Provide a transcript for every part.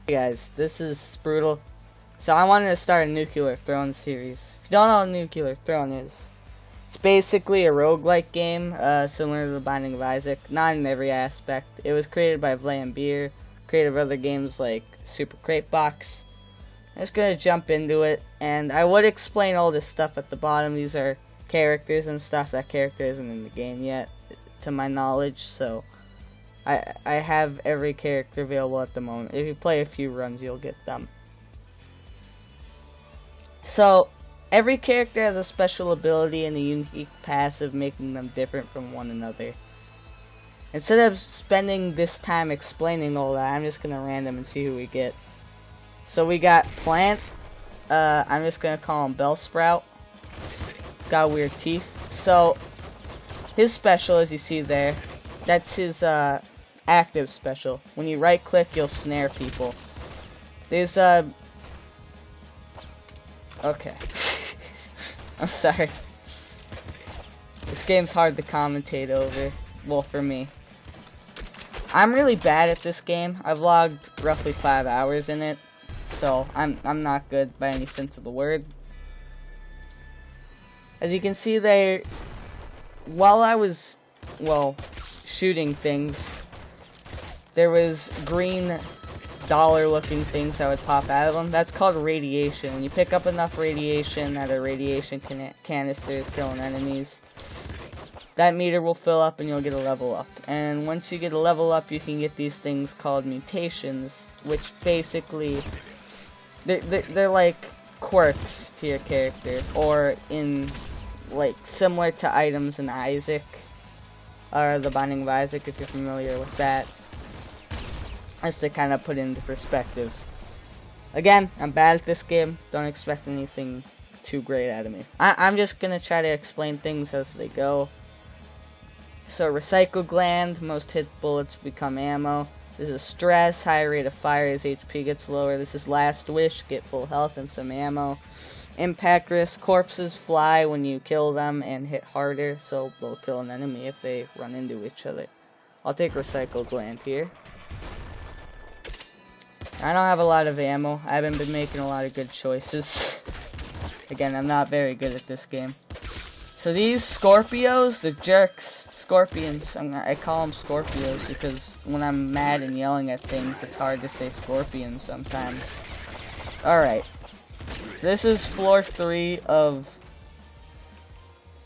Hey guys, this is Sproodle. So I wanted to start a Nuclear Throne series. If you don't know what Nuclear Throne is, it's basically a roguelike game, similar to The Binding of Isaac, not in every aspect. It was created by Vlambeer, creator of other games like Super Crate Box. I'm just gonna jump into it, and I would explain all this stuff at the bottom. These are characters and stuff. That character isn't in the game yet, to my knowledge, so I have every character available at the moment. If you play a few runs, you'll get them. So, every character has a special ability and a unique passive, making them different from one another. Instead of spending this time explaining all that, I'm just gonna random and see who we get. So we got Plant. I'm just gonna call him Bellsprout. Got weird teeth. So, his special, as you see there, that's his active special. When you right click, you'll snare people. There's okay. I'm sorry. This game's hard to commentate over. Well, for me. I'm really bad at this game. I've logged roughly 5 hours in it, so I'm not good by any sense of the word. As you can see there, while I was, well, shooting things, there was green dollar-looking things that would pop out of them. That's called radiation. When you pick up enough radiation out of radiation canisters killing enemies, that meter will fill up and you'll get a level up. And once you get a level up, you can get these things called mutations, which basically, they're like quirks to your character, or in, like, similar to items in Isaac, or The Binding of Isaac, if you're familiar with that. Just to kind of put it into perspective. Again, I'm bad at this game. Don't expect anything too great out of me. I'm just going to try to explain things as they go. So, Recycle Gland. Most hit bullets become ammo. This is Stress. Higher rate of fire as HP gets lower. This is Last Wish. Get full health and some ammo. Impact Risk. Corpses fly when you kill them and hit harder. So, they'll kill an enemy if they run into each other. I'll take Recycle Gland here. I don't have a lot of ammo. I haven't been making a lot of good choices. Again, I'm not very good at this game. So these Scorpios, the jerks, Scorpions, I call them Scorpios because when I'm mad and yelling at things, it's hard to say Scorpions sometimes. Alright. So this is floor 3 of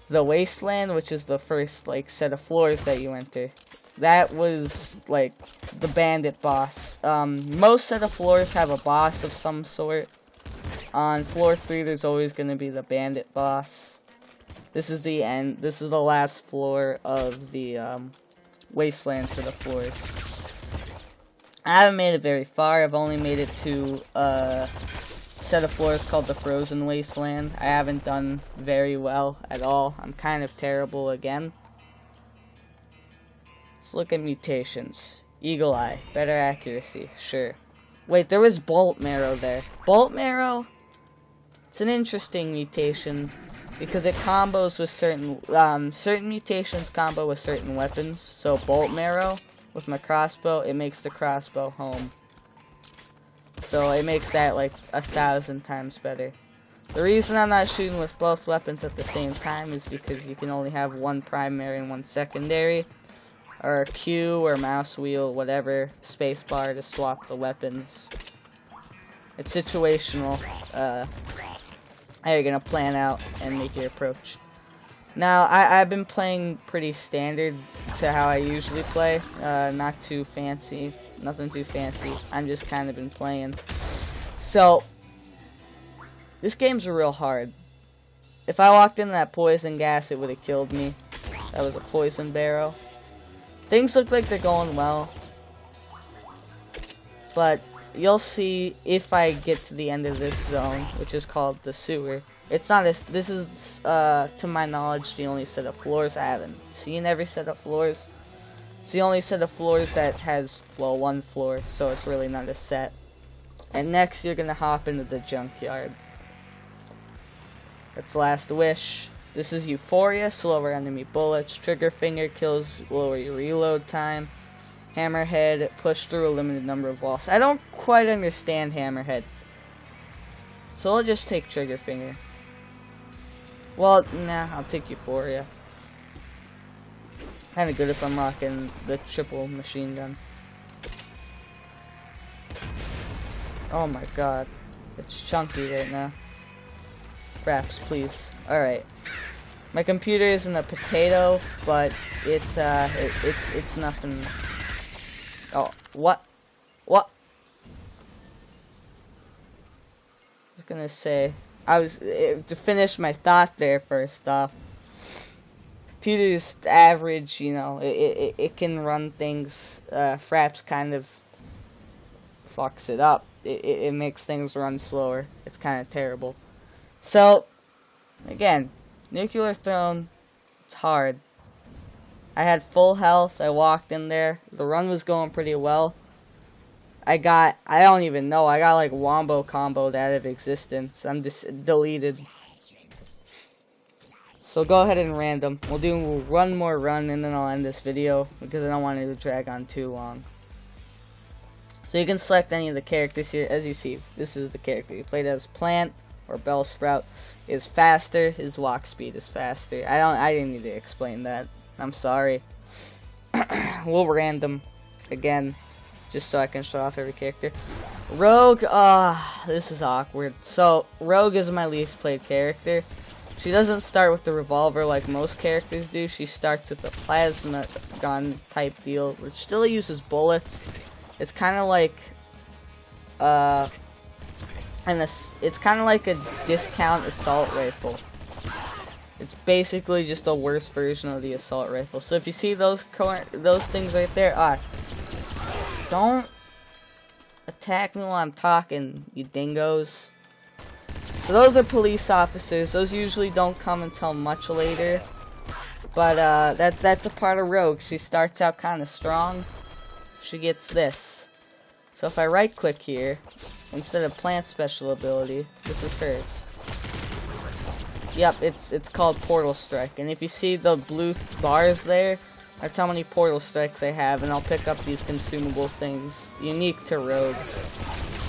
the Wasteland, which is the first, like, set of floors that you enter. That was, like, the bandit boss. Most set of floors have a boss of some sort. On floor 3, there's always going to be the bandit boss. This is the end. This is the last floor of the Wasteland set of floors. I haven't made it very far. I've only made it to a set of floors called the Frozen Wasteland. I haven't done very well at all. I'm kind of terrible again. Let's look at mutations. Eagle Eye. Better accuracy. Sure. Wait, there was Bolt Marrow there. Bolt Marrow? It's an interesting mutation because it combos with certain mutations combo with certain weapons. So Bolt Marrow with my crossbow, it makes the crossbow home. So it makes that like 1,000 times better. The reason I'm not shooting with both weapons at the same time is because you can only have one primary and one secondary. Or Q or mouse wheel, whatever, spacebar to swap the weapons. It's situational. How you're gonna plan out and make your approach. Now, I've been playing pretty standard to how I usually play. Not too fancy, nothing too fancy. I'm just kind of been playing. So, this game's real hard. If I walked into that poison gas, it would have killed me. That was a poison barrel. Things look like they're going well, but you'll see if I get to the end of this zone, which is called the sewer. It's not as, this is, to my knowledge, the only set of floors. I haven't seen every set of floors. It's the only set of floors that has, well, one floor, so it's really not a set. And next, you're gonna hop into the junkyard. That's Last Wish. This is Euphoria, slower enemy bullets. Trigger finger kills, lower your reload time. Hammerhead, push through a limited number of walls. I don't quite understand Hammerhead. So I'll just take Trigger Finger. Well, nah, I'll take Euphoria. Kinda good if I'm rocking the triple machine gun. Oh my god. It's chunky right now. Fraps, please. Alright. My computer isn't a potato, but it's nothing. Oh, what? What? I was gonna say, to finish my thought there first off. Computer's average, you know, it can run things. Fraps kind of fucks it up. It makes things run slower. It's kind of terrible. So, again, Nuclear Throne, it's hard. I had full health. I walked in there. The run was going pretty well. I don't even know. I got like wombo comboed out of existence. I'm just deleted. So go ahead and random. We'll do one more run and then I'll end this video because I don't want it to drag on too long. So you can select any of the characters here. As you see, this is the character. You played as Plant or Bellsprout. Is faster. His walk speed is faster. I didn't need to explain that. I'm sorry. We'll random again, just so I can show off every character. Rogue, this is awkward. So, Rogue is my least played character. She doesn't start with the revolver like most characters do. She starts with a plasma gun type deal, which still uses bullets. It's kind of like, it's kind of like a discount assault rifle. It's basically just a worse version of the assault rifle. So if you see those things right there, don't attack me while I'm talking, you dingoes. So those are police officers. Those usually don't come until much later. But that's a part of Rogue. She starts out kind of strong. She gets this. So if I right click here, instead of Plant special ability, this is hers. Yep, it's called Portal Strike. And if you see the blue bars there, that's how many Portal Strikes I have. And I'll pick up these consumable things unique to Rogue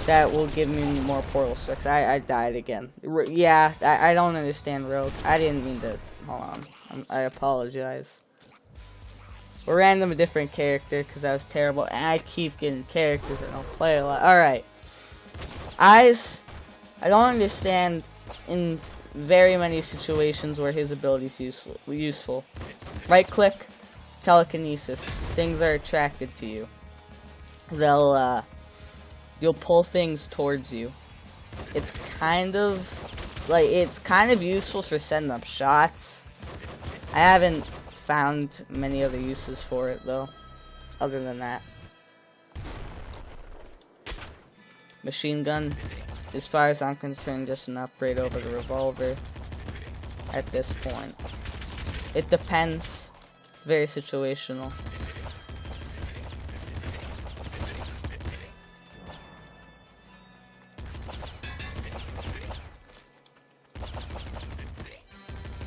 that will give me more Portal Strikes. I died again. Yeah, I don't understand Rogue. I didn't mean to. Hold on. I apologize. We'll random a different character because that was terrible. And I keep getting characters that don't play a lot. Alright. Eyes. I don't understand in very many situations where his ability is useful. Right click, telekinesis. Things are attracted to you. You'll pull things towards you. It's kind of useful for setting up shots. I haven't found many other uses for it though, other than that. Machine gun, as far as I'm concerned, just an upgrade over the revolver at this point. It depends. Very situational.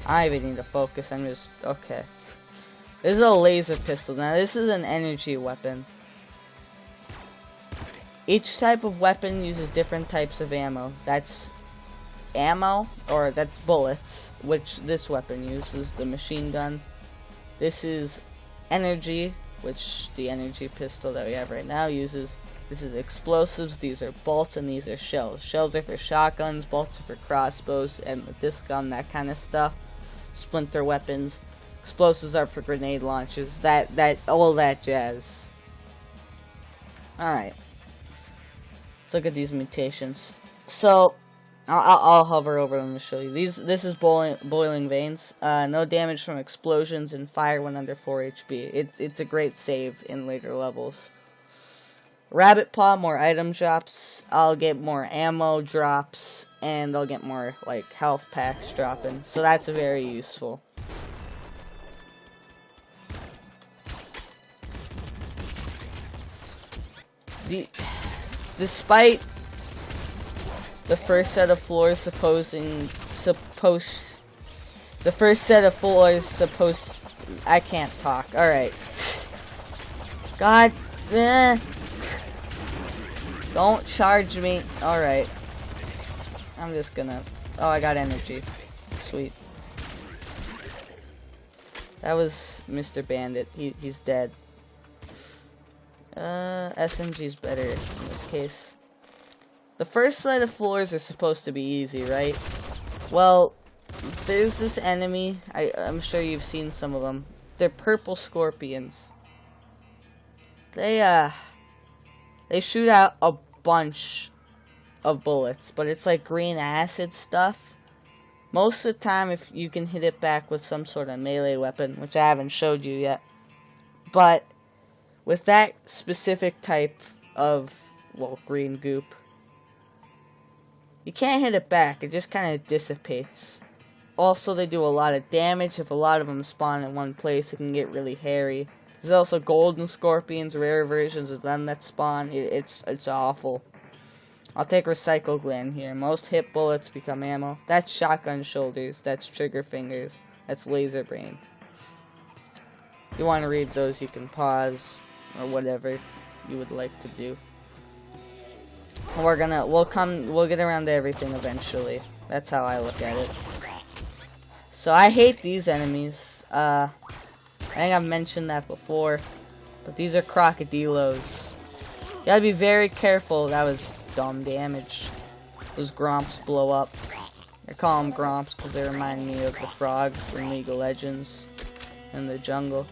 I even need to focus. I'm just okay. This is a laser pistol. Now this is an energy weapon. Each type of weapon uses different types of ammo. That's ammo, or that's bullets, which this weapon uses, the machine gun. This is energy, which the energy pistol that we have right now uses. This is explosives, these are bolts, and these are shells. Shells are for shotguns, bolts are for crossbows, and with this gun, that kind of stuff. Splinter weapons. Explosives are for grenade launchers, all that jazz. Alright. Let's look at these mutations. So, I'll hover over them to show you. This is boiling veins. No damage from explosions and fire when under 4 HP. It's a great save in later levels. Rabbit Paw, more item drops. I'll get more ammo drops, and I'll get more like health packs dropping. So that's very useful. Despite the first set of floors I can't talk. Alright. God Don't charge me. Alright. I'm just gonna... Oh, I got energy. Sweet. That was Mr. Bandit. He's dead. SMG's better in this case. The first set of floors are supposed to be easy, right? Well, there's this enemy. I'm sure you've seen some of them. They're purple scorpions. They shoot out a bunch of bullets, but it's like green acid stuff. Most of the time, if you can hit it back with some sort of melee weapon, which I haven't showed you yet. But with that specific type of, well, green goop, you can't hit it back. It just kind of dissipates. Also, they do a lot of damage. If a lot of them spawn in one place, it can get really hairy. There's also golden scorpions, rare versions of them that spawn. It's awful. I'll take recycle gland here. Most hit bullets become ammo. That's shotgun shoulders. That's trigger fingers. That's laser brain. If you want to read those, you can pause or whatever you would like to do. We'll get around to everything eventually. That's how I look at it. So I hate these enemies. I think I've mentioned that before, but these are crocodilos. You gotta be very careful. That was dumb damage. Those gromps blow up. I call them gromps because they remind me of the frogs in League of Legends in the jungle.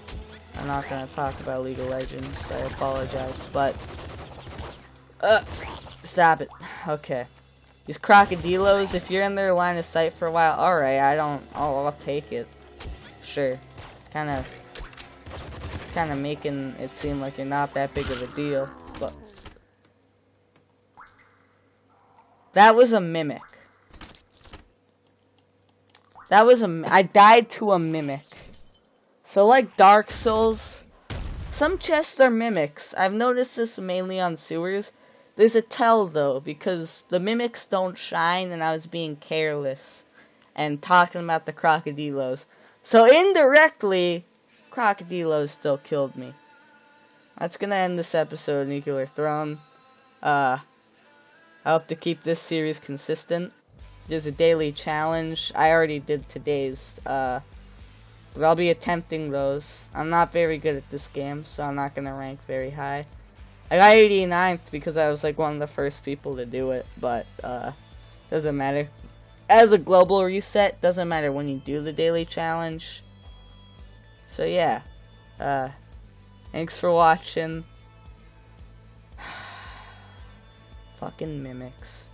I'm not gonna talk about League of Legends. I apologize, but stop it. Okay. These crocodilos, if you're in their line of sight for a while, alright, I'll take it. Sure. Kinda making it seem like you're not that big of a deal, but that was a mimic. I died to a mimic. So like Dark Souls, some chests are mimics. I've noticed this mainly on sewers. There's a tell though, because the mimics don't shine and I was being careless and talking about the crocodilos. So indirectly, crocodilos still killed me. That's gonna end this episode of Nuclear Throne. I hope to keep this series consistent. There's a daily challenge. I already did today's, but I'll be attempting those. I'm not very good at this game, so I'm not gonna rank very high. I got 89th because I was like one of the first people to do it, but doesn't matter. As a global reset, doesn't matter when you do the daily challenge. So yeah, thanks for watching. Fucking mimics.